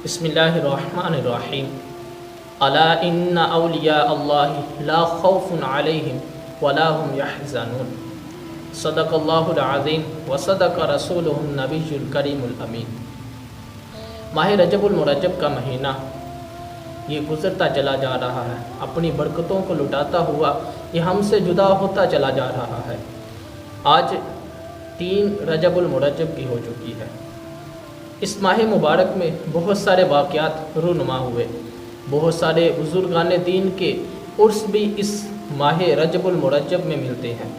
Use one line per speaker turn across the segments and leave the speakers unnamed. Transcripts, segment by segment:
بسم اللہ الرحمن الرحیم الا ان اولیاء اللہ لا خوف علیہم ولا هم یحزنون صدق اللہ العظیم وصدق رسولہ النبی الکریم الامین۔ ماہ رجب المرجب کا مہینہ یہ گزرتا چلا جا رہا ہے، اپنی برکتوں کو لٹاتا ہوا یہ ہم سے جدا ہوتا چلا جا رہا ہے۔ آج 3 رجب المرجب کی ہو چکی ہے۔ اس ماہ مبارک میں بہت سارے واقعات رونما ہوئے، بہت سارے بزرگان دین کے عرس بھی اس ماہ رجب المرجب میں ملتے ہیں۔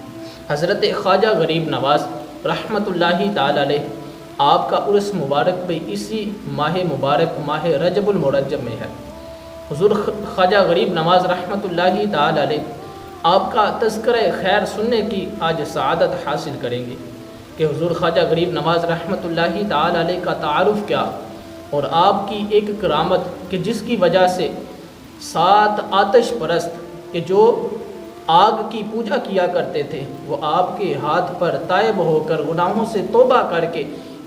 حضرت خواجہ غریب نواز رحمۃ اللہ تعالی علیہ آپ کا عرس مبارک بھی اسی ماہ مبارک ماہ رجب المرجب میں ہے۔ حضور خواجہ غریب نواز رحمۃ اللہ تعالی علیہ آپ کا تذکرہ خیر سننے کی آج سعادت حاصل کریں گے کہ حضور خواجہ غریب نواز رحمۃ اللہ تعالی علیہ کا تعارف کیا اور آپ کی ایک کرامت کہ جس کی وجہ سے 7 آتش پرست کہ جو آگ کی پوجا کیا کرتے تھے وہ آپ کے ہاتھ پر تائب ہو کر گناہوں سے توبہ کر کے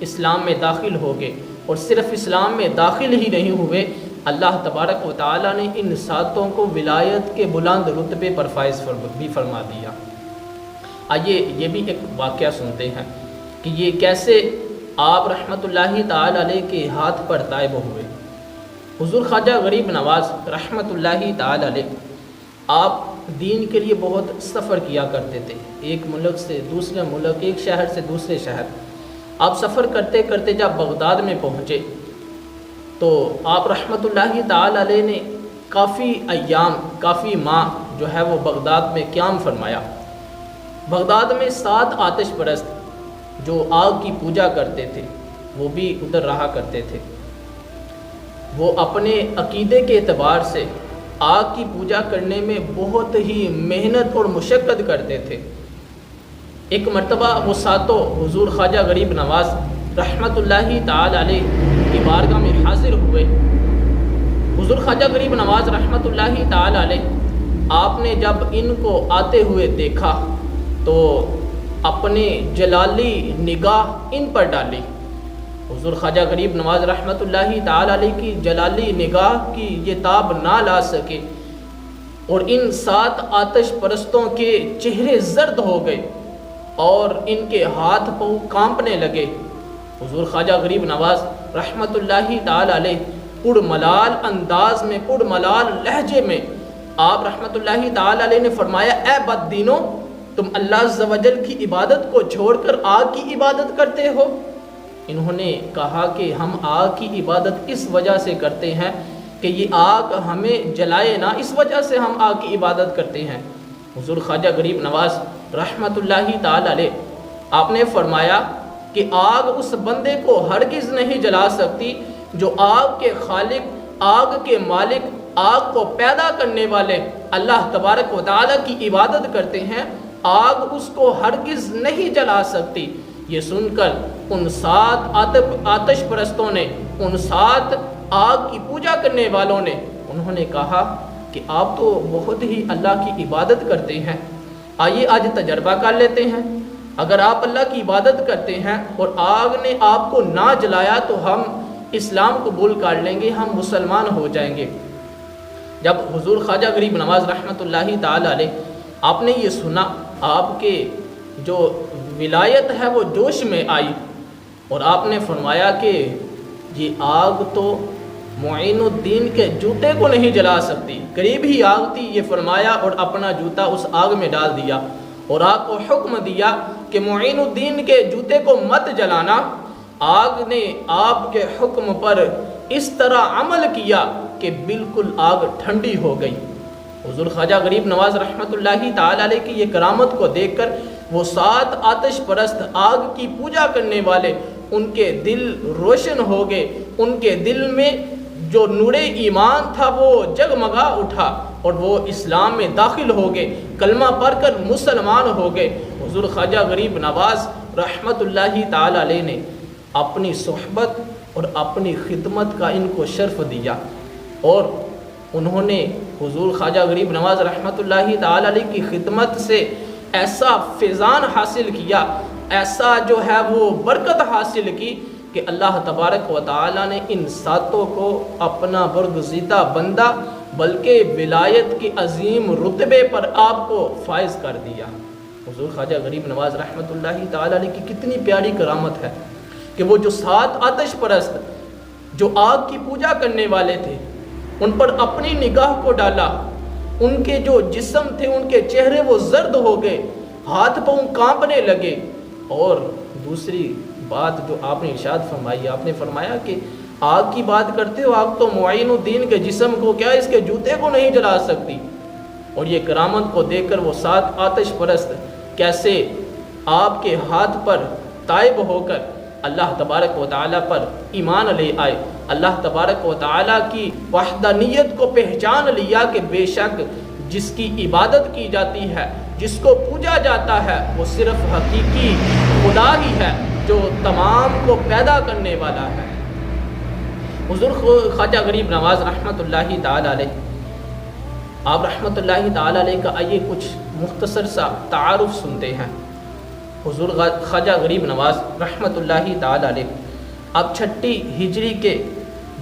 اسلام میں داخل ہو گئے، اور صرف اسلام میں داخل ہی نہیں ہوئے، اللہ تبارک و تعالی نے ان 7 کو ولایت کے بلند رتبے پر فائز بھی فرما دیا۔ آئیے یہ بھی ایک واقعہ سنتے ہیں کہ یہ کیسے آپ رحمۃ اللہ تعالی علیہ کے ہاتھ پر تائب ہوئے۔ حضور خواجہ غریب نواز رحمۃ اللہ تعالی علیہ آپ دین کے لیے بہت سفر کیا کرتے تھے، ایک ملک سے دوسرے ملک، ایک شہر سے دوسرے شہر۔ آپ سفر کرتے کرتے جب بغداد میں پہنچے تو آپ رحمۃ اللہ تعالی علیہ نے کافی ایام، کافی ماہ جو ہے وہ بغداد میں قیام فرمایا۔ بغداد میں 7 آتش پرست جو آگ کی پوجا کرتے تھے وہ بھی ادھر رہا کرتے تھے۔ وہ اپنے عقیدے کے اعتبار سے آگ کی پوجا کرنے میں بہت ہی محنت اور مشقت کرتے تھے۔ ایک مرتبہ وہ 7 حضور خواجہ غریب نواز رحمۃ اللہ تعالی علیہ کی بارگاہ میں حاضر ہوئے۔ حضور خواجہ غریب نواز رحمۃ اللہ تعالی علیہ آپ نے جب ان کو آتے ہوئے دیکھا تو اپنے جلالی نگاہ ان پر ڈالی۔ حضور خواجہ غریب نواز رحمۃ اللہ تعالی علیہ کی جلالی نگاہ کی یہ تاب نہ لا سکے اور ان 7 آتش پرستوں کے چہرے زرد ہو گئے اور ان کے ہاتھ پاؤں کانپنے لگے۔ حضور خواجہ غریب نواز رحمۃ اللہ تعالی علیہ پڑ ملال انداز میں، پڑ ملال لہجے میں آپ رحمۃ اللہ تعالی علیہ نے فرمایا، اے بد دینوں، تم اللہ عز و جل کی عبادت کو چھوڑ کر آگ کی عبادت کرتے ہو۔ انہوں نے کہا کہ ہم آگ کی عبادت اس وجہ سے کرتے ہیں کہ یہ آگ ہمیں جلائے نہ، اس وجہ سے ہم آگ کی عبادت کرتے ہیں۔ حضور خواجہ غریب نواز رحمۃ اللہ تعالی علیہ آپ نے فرمایا کہ آگ اس بندے کو ہرگز نہیں جلا سکتی جو آگ کے خالق، آگ کے مالک، آگ کو پیدا کرنے والے اللہ تبارک و تعالی کی عبادت کرتے ہیں، آگ اس کو ہرگز نہیں جلا سکتی۔ یہ سن کر ان 7 آتش پرستوں نے، ان 7 آگ کی پوجا کرنے والوں نے، انہوں نے کہا کہ آپ تو بہت ہی اللہ کی عبادت کرتے ہیں، آئیے آج تجربہ کر لیتے ہیں۔ اگر آپ اللہ کی عبادت کرتے ہیں اور آگ نے آپ کو نہ جلایا تو ہم اسلام قبول کر لیں گے، ہم مسلمان ہو جائیں گے۔ جب حضور خواجہ غریب نواز رحمۃ اللہ تعالی علیہ آپ نے یہ سنا، آپ کے جو ولایت ہے وہ جوش میں آئی اور آپ نے فرمایا کہ یہ آگ تو معین الدین کے جوتے کو نہیں جلا سکتی، قریب ہی آگ تھی، یہ فرمایا اور اپنا جوتا اس آگ میں ڈال دیا اور آپ کو حکم دیا کہ معین الدین کے جوتے کو مت جلانا۔ آگ نے آپ کے حکم پر اس طرح عمل کیا کہ بالکل آگ ٹھنڈی ہو گئی۔ حضور خواجہ غریب نواز رحمۃ اللہ تعالی علیہ کی یہ کرامت کو دیکھ کر وہ 7 آتش پرست آگ کی پوجا کرنے والے، ان کے دل روشن ہو گئے، ان کے دل میں جو نور ایمان تھا وہ جگمگا اٹھا اور وہ اسلام میں داخل ہو گئے، کلمہ پڑھ کر مسلمان ہو گئے۔ حضور خواجہ غریب نواز رحمۃ اللہ تعالی علیہ نے اپنی صحبت اور اپنی خدمت کا ان کو شرف دیا اور انہوں نے حضور خواجہ غریب نواز رحمۃ اللہ تعالی علیہ کی خدمت سے ایسا فیضان حاصل کیا، ایسا جو ہے وہ برکت حاصل کی کہ اللہ تبارک و تعالیٰ نے ان ساتوں کو اپنا برگزیدہ بندہ بلکہ ولایت کے عظیم رتبے پر آپ کو فائز کر دیا۔ حضور خواجہ غریب نواز رحمۃ اللہ تعالیٰ علیہ کی کتنی پیاری کرامت ہے کہ وہ جو 7 آتش پرست جو آگ کی پوجا کرنے والے تھے ان پر اپنی نگاہ کو ڈالا، ان کے جو جسم تھے ان کے چہرے وہ زرد ہو گئے، ہاتھ پاؤں کانپنے لگے۔ اور دوسری بات جو آپ نے ارشاد فرمائی، آپ نے فرمایا کہ آگ کی بات کرتے ہو، آگ تو معین الدین کے جسم کو کیا اس کے جوتے کو نہیں جلا سکتی۔ اور یہ کرامت کو دیکھ کر وہ 7 آتش پرست کیسے آپ کے ہاتھ پر تائب ہو کر اللہ تبارک و تعالیٰ پر ایمان لے آئے، اللہ تبارک و تعالیٰ کی وحدانیت کو پہچان لیا کہ بے شک جس کی عبادت کی جاتی ہے، جس کو پوجا جاتا ہے، وہ صرف حقیقی خدا ہی ہے جو تمام کو پیدا کرنے والا ہے۔ حضور خواجہ غریب نواز رحمۃ اللہ تعالیٰ علیہ، آپ رحمۃ اللہ تعالیٰ علیہ کا آئیے کچھ مختصر سا تعارف سنتے ہیں۔ حضور خواجہ غریب نواز رحمۃ اللہ تعالیٰ علیہ آپ 6 ہجری کے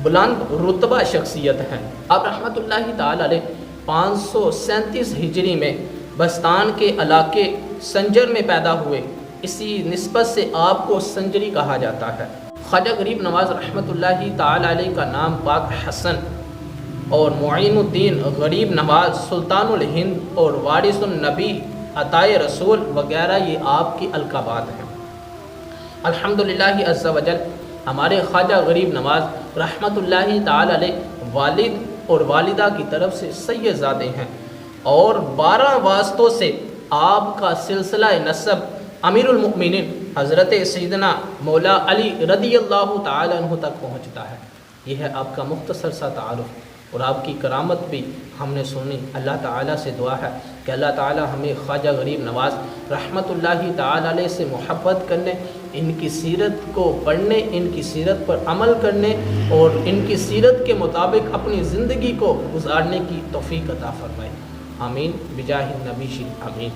بلند رتبہ شخصیت ہیں۔ آپ رحمۃ اللہ تعالیٰ علیہ 537 ہجری میں بستان کے علاقے سنجر میں پیدا ہوئے، اسی نسبت سے آپ کو سنجری کہا جاتا ہے۔ خواجہ غریب نواز رحمۃ اللہ تعالیٰ علیہ کا نام پاک حسن اور معین الدین غریب نواز، سلطان الہند اور وارث النبی، عطائے رسول وغیرہ یہ آپ کی القابات ہیں۔ الحمدللہ عز و جل ہمارے خواجہ غریب نواز رحمۃ اللہ تعالیٰ علیہ والد اور والدہ کی طرف سے سید زادے ہیں، اور 12 واسطوں سے آپ کا سلسلہ نسب امیر المؤمنین حضرت سیدنا مولا علی رضی اللہ تعالیٰ عنہ تک پہنچتا ہے۔ یہ ہے آپ کا مختصر سا تعارف، اور آپ کی کرامت بھی ہم نے سنی۔ اللہ تعالیٰ سے دعا ہے کہ اللہ تعالیٰ ہمیں خواجہ غریب نواز رحمۃ اللہ تعالیٰ علیہ سے محبت کرنے، ان کی سیرت کو پڑھنے، ان کی سیرت پر عمل کرنے اور ان کی سیرت کے مطابق اپنی زندگی کو گزارنے کی توفیق عطا فرمائے۔ آمین بجاہ النبی، آمین۔